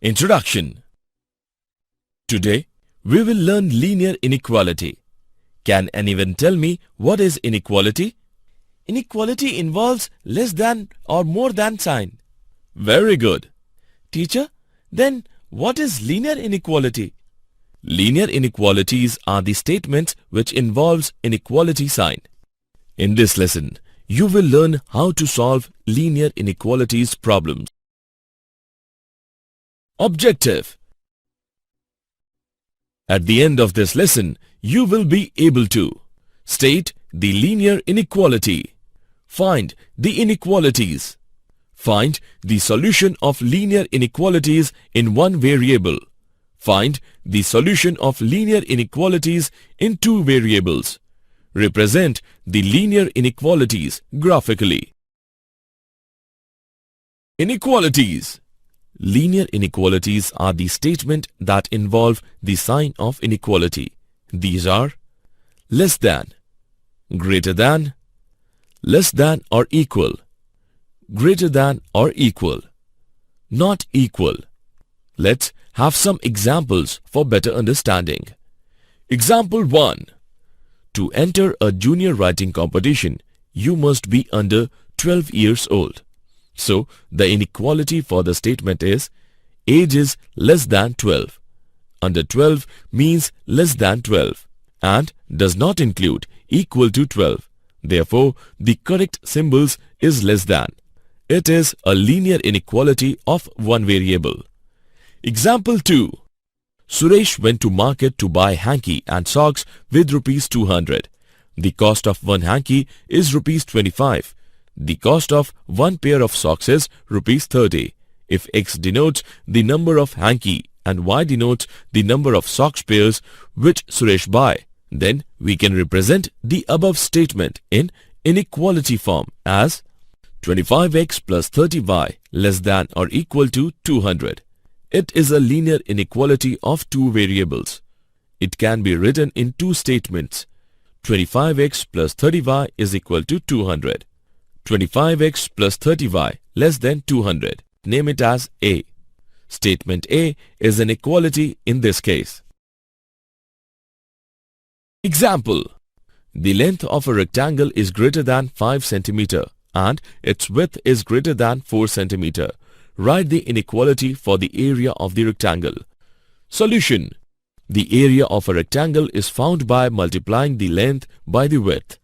Introduction. Today, we will learn linear inequality. Can anyone tell me what is inequality? Inequality involves less than or more than sign. Very good. Teacher, then what is linear inequality? Linear inequalities are the statements which involves inequality sign. In this lesson, you will learn how to solve linear inequalities problems. Objective. At the end of this lesson, you will be able to state the linear inequality, find the inequalities, find the solution of linear inequalities in one variable, find the solution of linear inequalities in two variables, represent the linear inequalities graphically. Inequalities. Linear inequalities are the statement that involve the sign of inequality. These are less than, greater than, less than or equal, greater than or equal, not equal. Let's have some examples for better understanding. Example 1. To enter a junior writing competition, you must be under 12 years old. So, the inequality for the statement is age is less than 12. Under 12 means less than 12 and does not include equal to 12. Therefore, the correct symbols is less than. It is a linear inequality of one variable. Example 2. Suresh went to market to buy hanky and socks with rupees 200. The cost of one hanky is rupees 25. The cost of one pair of socks is rupees 30. If X denotes the number of hanky and Y denotes the number of socks pairs which Suresh buy, then we can represent the above statement in inequality form as 25x plus 30y less than or equal to 200. It is a linear inequality of two variables. It can be written in two statements. 25x plus 30y is equal to 200. 25x plus 30y less than 200. Name it as A. Statement A is an equality in this case. Example. The length of a rectangle is greater than 5 cm and its width is greater than 4 cm. Write the inequality for the area of the rectangle. Solution. The area of a rectangle is found by multiplying the length by the width.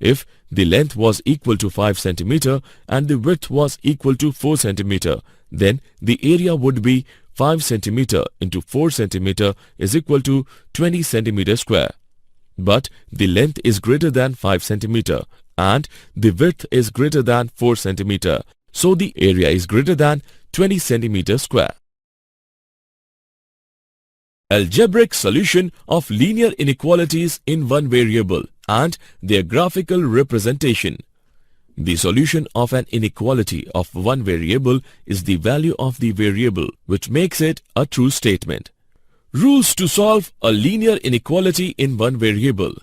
If the length was equal to 5 cm and the width was equal to 4 cm, then the area would be 5 cm into 4 cm is equal to 20 cm square. But the length is greater than 5 cm and the width is greater than 4 cm, so the area is greater than 20 cm square. Algebraic solution of linear inequalities in one variable and their graphical representation. The solution of an inequality of one variable is the value of the variable, which makes it a true statement. Rules to solve a linear inequality in one variable.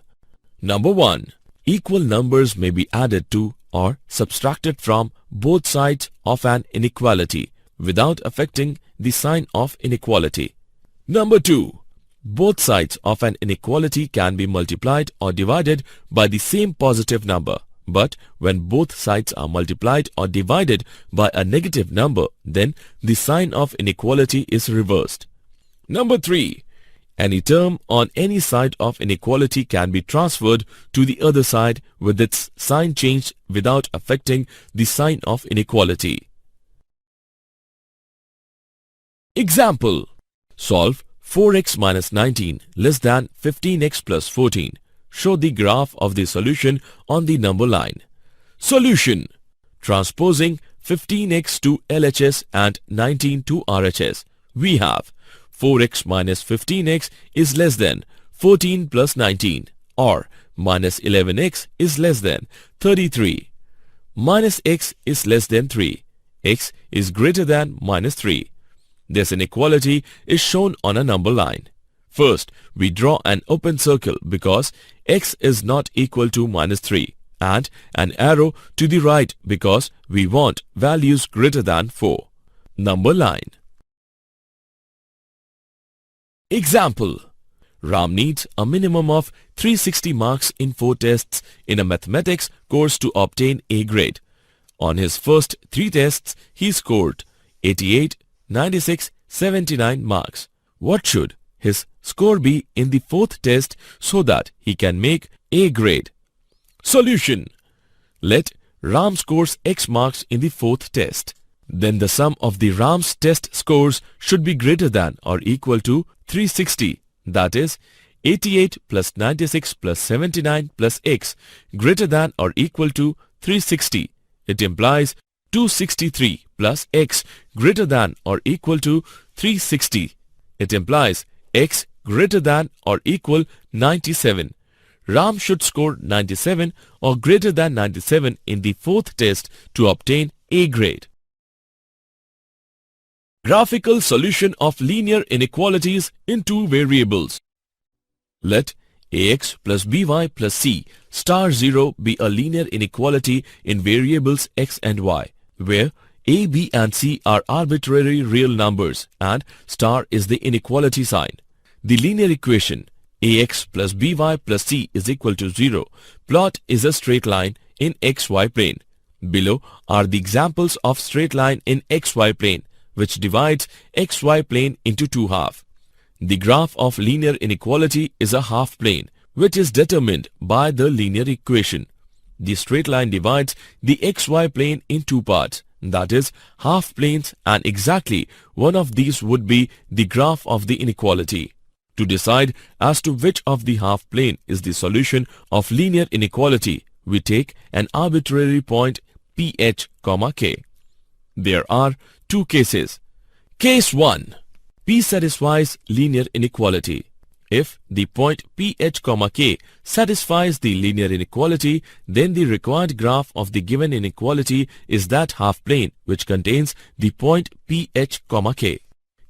Number 1. Equal numbers may be added to or subtracted from both sides of an inequality without affecting the sign of inequality. Number 2. Both sides of an inequality can be multiplied or divided by the same positive number. But when both sides are multiplied or divided by a negative number, then the sign of inequality is reversed. Number 3. Any term on any side of inequality can be transferred to the other side with its sign changed without affecting the sign of inequality. Example. Solve 4x minus 19 less than 15x plus 14. Show the graph of the solution on the number line. Solution. Transposing 15x to LHS and 19 to RHS, we have 4x minus 15x is less than 14 plus 19, or minus 11x is less than 33. Minus x is less than 3. X is greater than minus 3. This inequality is shown on a number line. First, we draw an open circle because x is not equal to minus 3 and an arrow to the right because we want values greater than 4. Number line. Example: Ram needs a minimum of 360 marks in 4 tests in a mathematics course to obtain A grade. On his first 3 tests, he scored 88, 96, 79 marks. What should his score be in the 4th test so that he can make A grade? Solution: Let Ram scores X marks in the 4th test. Then the sum of the Ram's test scores should be greater than or equal to 360. That is 88 plus 96 plus 79 plus X greater than or equal to 360. It implies 263 plus X greater than or equal to 360. It implies X greater than or equal 97. Ram should score 97 or greater than 97 in the 4th test to obtain A grade. Graphical solution of linear inequalities in 2 variables. Let ax plus by plus c star 0 be a linear inequality in variables x and y, where a, b and c are arbitrary real numbers and star is the inequality sign. The linear equation ax plus by plus c is equal to 0 plot is a straight line in xy plane. Below are the examples of straight line in xy plane, which divides xy plane into 2 halves. The graph of linear inequality is a half plane, which is determined by the linear equation. The straight line divides the xy plane in 2 parts, that is, half planes, and exactly one of these would be the graph of the inequality. To decide as to which of the half plane is the solution of linear inequality, we take an arbitrary point ph, k. There are 2 cases. Case 1. P satisfies linear inequality. If the point ph, k satisfies the linear inequality, then the required graph of the given inequality is that half plane which contains the point ph, k.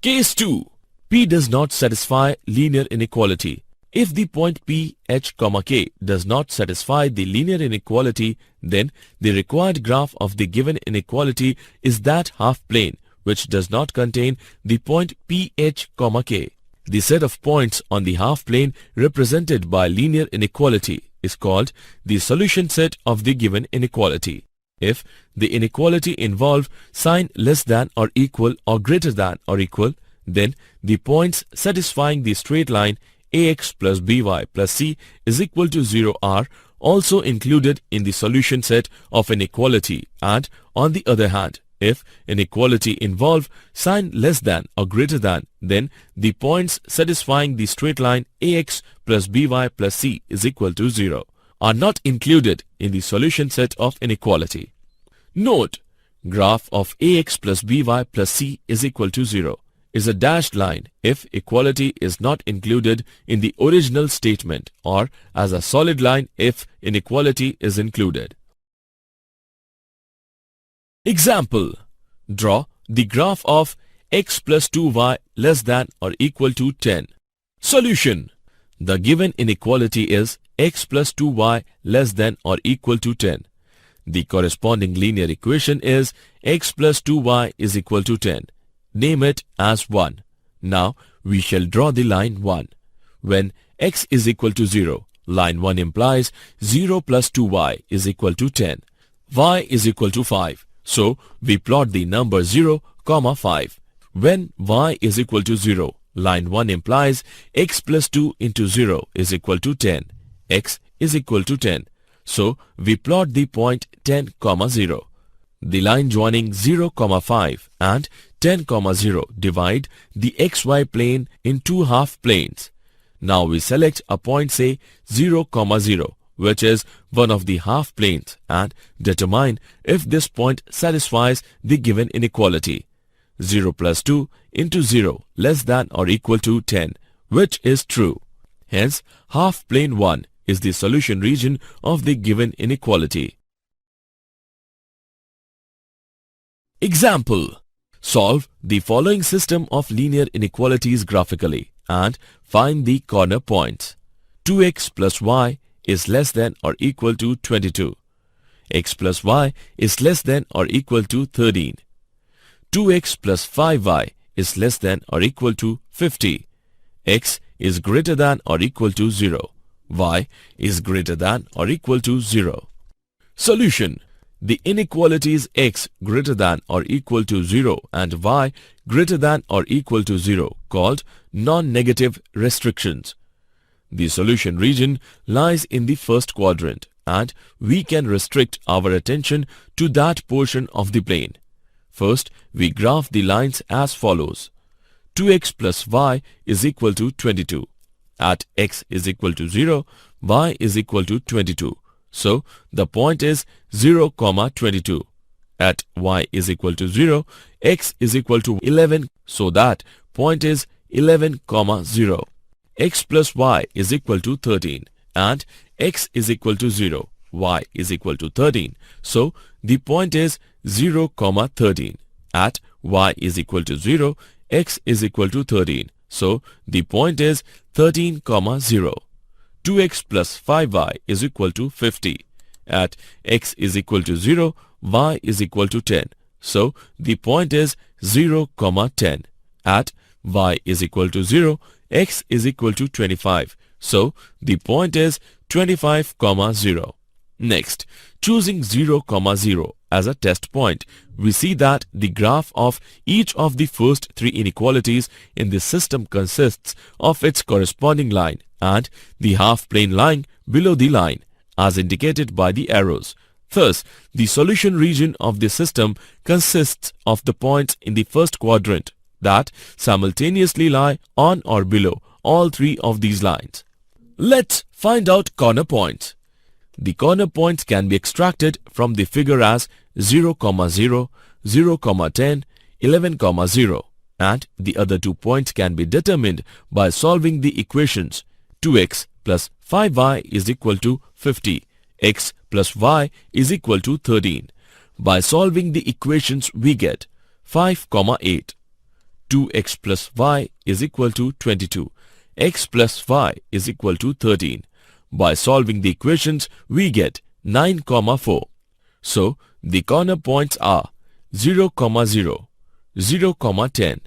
Case 2. P does not satisfy linear inequality. If the point ph, k does not satisfy the linear inequality, then the required graph of the given inequality is that half plane which does not contain the point ph, k. The set of points on the half plane represented by linear inequality is called the solution set of the given inequality. If the inequality involve sign less than or equal or greater than or equal, then the points satisfying the straight line ax plus by plus c is equal to 0 are also included in the solution set of inequality, and on the other hand, if inequality involve sign less than or greater than, then the points satisfying the straight line ax plus by plus c is equal to 0 are not included in the solution set of inequality. Note: graph of ax plus by plus c is equal to 0 is a dashed line if equality is not included in the original statement, or as a solid line if inequality is included. Example: draw the graph of x plus 2y less than or equal to 10. Solution: the given inequality is x plus 2y less than or equal to 10. The corresponding linear equation is x plus 2y is equal to 10. Name it as 1. Now we shall draw the line 1. When x is equal to 0, line 1 implies 0 plus 2y is equal to 10. Y is equal to 5. So we plot the number 0, 5. When y is equal to 0, line 1 implies x plus 2 into 0 is equal to 10. X is equal to 10. So we plot the point 10, 0. The line joining 0, 5 and 10, 0 divide the xy plane in 2 half planes. Now we select a point, say 0, 0, which is one of the half planes, and determine if this point satisfies the given inequality. 0 plus 2 into 0 less than or equal to 10, which is true. Hence, half plane 1 is the solution region of the given inequality. Example: solve the following system of linear inequalities graphically and find the corner points. 2x plus y is less than or equal to 22. X plus y is less than or equal to 13. 2x plus 5y is less than or equal to 50. x is greater than or equal to 0. Y is greater than or equal to 0. Solution. The inequalities x greater than or equal to 0 and y greater than or equal to 0 called non-negative restrictions. The solution region lies in the first quadrant and we can restrict our attention to that portion of the plane. First, we graph the lines as follows. 2x plus y is equal to 22. At x is equal to 0, y is equal to 22. So, the point is 0, 22. At y is equal to 0, x is equal to 11. So, that point is 11, 0. X plus y is equal to 13 and x is equal to 0, y is equal to 13. So, the point is 0, 13. At y is equal to 0, x is equal to 13. So, the point is 13, 0. 2x plus 5y is equal to 50. At x is equal to 0, y is equal to 10. So, the point is 0, 10. At y is equal to 0, x is equal to 25. So, the point is 25, 0. Next, choosing 0, 0 as a test point, we see that the graph of each of the first three inequalities in the system consists of its corresponding line and the half-plane line below the line, as indicated by the arrows. Thus, the solution region of the system consists of the points in the first quadrant that simultaneously lie on or below all three of these lines. Let's find out corner points. The corner points can be extracted from the figure as 0, 0, 0, 10, 11, 0, and the other 2 points can be determined by solving the equations. 2x plus 5y is equal to 50. X plus y is equal to 13. By solving the equations we get 5, 8. 2x plus y is equal to 22. X plus y is equal to 13. By solving the equations we get 9, 4. So, the corner points are 0, 0, 0, 10,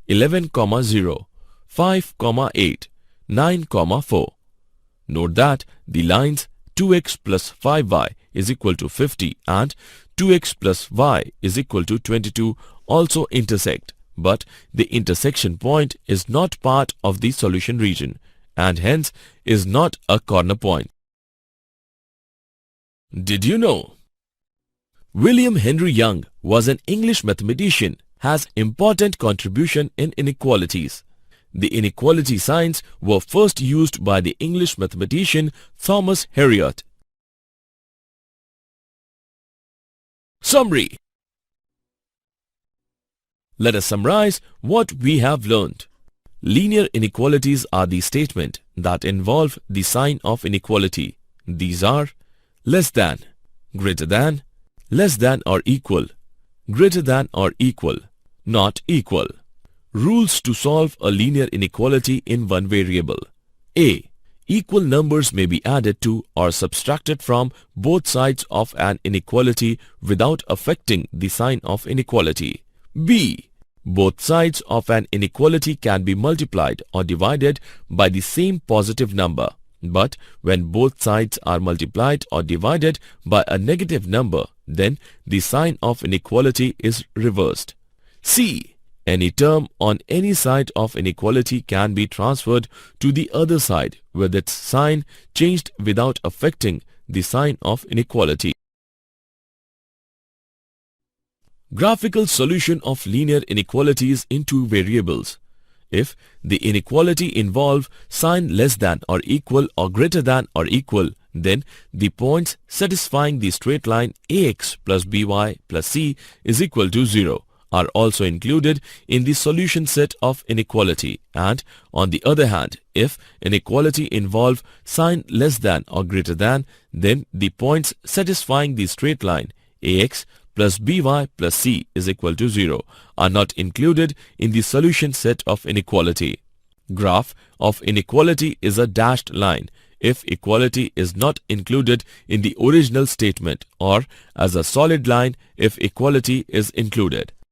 11, 0, 5, 8, 9, 4. Note that the lines 2x plus 5y is equal to 50 and 2x plus y is equal to 22 also intersect, but the intersection point is not part of the solution region and hence is not a corner point. Did you know? William Henry Young was an English mathematician, has important contribution in inequalities. The inequality signs were first used by the English mathematician Thomas Heriot. Summary. Let us summarize what we have learned. Linear inequalities are the statement that involve the sign of inequality. These are less than, greater than, less than or equal, greater than or equal, not equal. Rules to solve a linear inequality in one variable. A. Equal numbers may be added to or subtracted from both sides of an inequality without affecting the sign of inequality. B. Both sides of an inequality can be multiplied or divided by the same positive number, but when both sides are multiplied or divided by a negative number, then the sign of inequality is reversed. C. Any term on any side of inequality can be transferred to the other side with its sign changed without affecting the sign of inequality. Graphical solution of linear inequalities in two variables. If the inequality involve sign less than or equal or greater than or equal, then the points satisfying the straight line ax plus by plus c is equal to 0 are also included in the solution set of inequality, and on the other hand, if inequality involve sign less than or greater than, then the points satisfying the straight line ax plus by plus c is equal to 0 are not included in the solution set of inequality. Graph of inequality is a dashed line if equality is not included in the original statement, or as a solid line if equality is included.